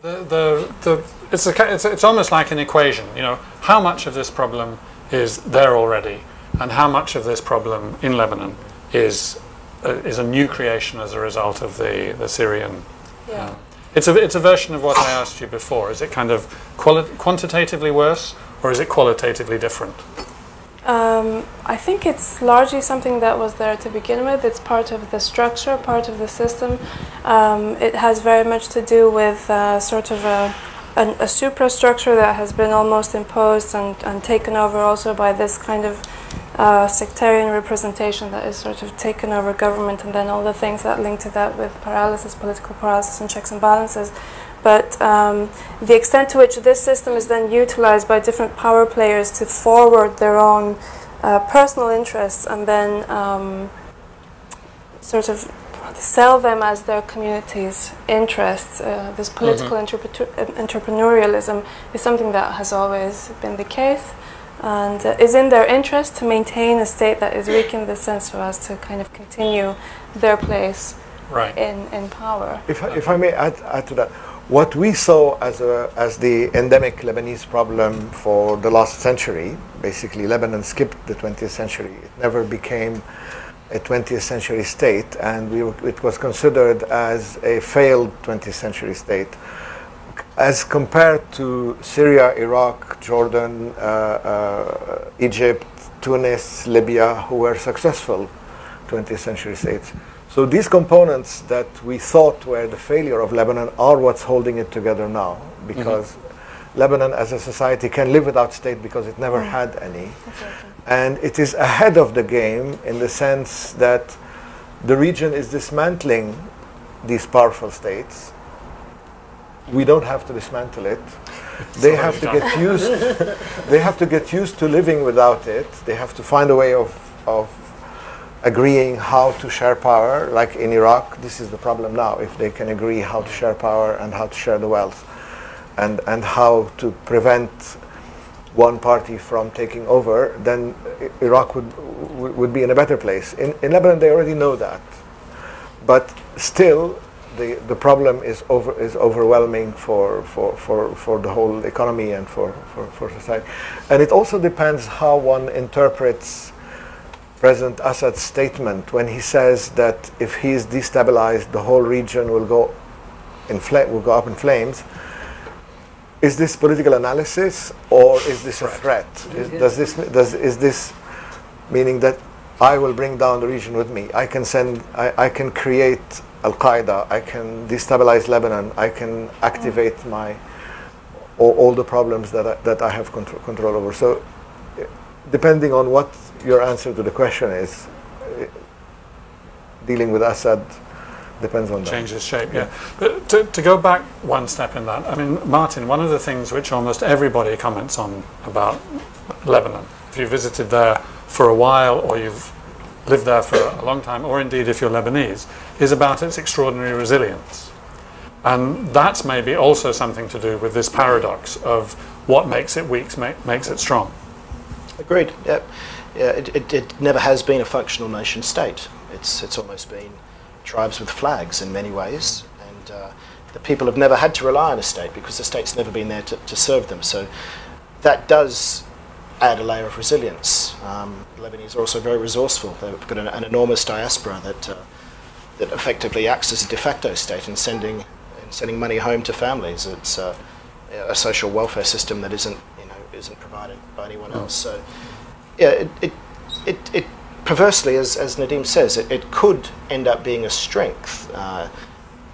It's almost like an equation. You know, how much of this problem is there already, and how much of this problem in Lebanon is a new creation as a result of the Syrian. Yeah. It's a version of what I asked you before. Is it kind of quantitatively worse, or is it qualitatively different? I think it's largely something that was there to begin with. It's part of the structure, part of the system. It has very much to do with sort of a superstructure that has been almost imposed and taken over also by this kind of sectarian representation that is sort of taken over government, and then all the things that link to that with paralysis, political paralysis and checks and balances. But the extent to which this system is then utilized by different power players to forward their own personal interests and then sort of sell them as their community's interests, this political entrepreneurialism is something that has always been the case, and is in their interest to maintain a state that is weak in the sense so as to kind of continue their place in power. If I may add to that, what we saw as the endemic Lebanese problem for the last century, basically Lebanon skipped the 20th century. It never became a 20th century state, and it was considered as a failed 20th century state. As compared to Syria, Iraq, Jordan, Egypt, Tunis, Libya, who were successful 20th century states. So these components that we thought were the failure of Lebanon are what's holding it together now, because Lebanon as a society can live without state because it never had any. Exactly. And it is ahead of the game in the sense that the region is dismantling these powerful states. We don't have to dismantle it. They have to get used. They have to get used to living without it. They have to find a way of agreeing how to share power. Like in Iraq, this is the problem now. If they can agree how to share power and how to share the wealth, and how to prevent one party from taking over, then Iraq would be in a better place. In Lebanon, they already know that, but still, the problem is overwhelming for the whole economy and for society. And it also depends how one interprets President Assad's statement when he says that if he is destabilized, the whole region will go up in flames. Is this political analysis, or is this a threat? Is this meaning that I will bring down the region with me? I can create Al-Qaeda, I can destabilize Lebanon, I can activate all the problems that I have control over. So depending on what your answer to the question is, dealing with Assad depends on that. Changes shape, yeah. But to go back one step in that, I mean, Martin, one of the things which almost everybody comments on about Lebanon, if you visited there for a while or you've lived there for a long time, or indeed if you're Lebanese, is about its extraordinary resilience. And that's maybe also something to do with this paradox of what makes it weak makes it strong. Agreed. Yep. Yeah, it never has been a functional nation state. It's almost been tribes with flags in many ways, and the people have never had to rely on a state because the state's never been there to serve them. So that does add a layer of resilience. The Lebanese are also very resourceful. They've got an enormous diaspora that effectively acts as a de facto state in sending money home to families. It's a social welfare system that isn't provided by anyone else. So yeah, it perversely, as Nadim says, it could end up being a strength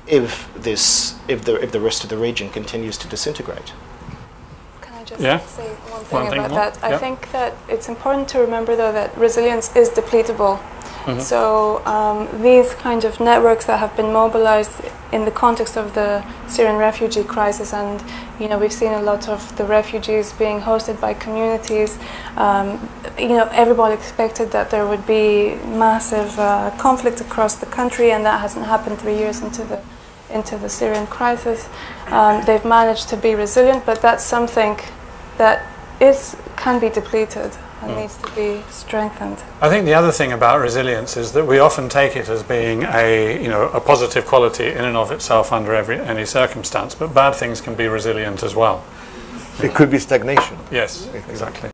if the rest of the region continues to disintegrate. Can I just Yeah. say one thing about that? I think that it's important to remember, though, that resilience is depletable. So these kind of networks that have been mobilized in the context of the Syrian refugee crisis, and we've seen a lot of the refugees being hosted by communities. Everybody expected that there would be massive conflict across the country, and that hasn't happened 3 years into the Syrian crisis. They've managed to be resilient, but that's something that can be depleted and needs to be strengthened. I think the other thing about resilience is that we often take it as being a positive quality in and of itself under any circumstance, but bad things can be resilient as well. It could be stagnation. Yes, exactly.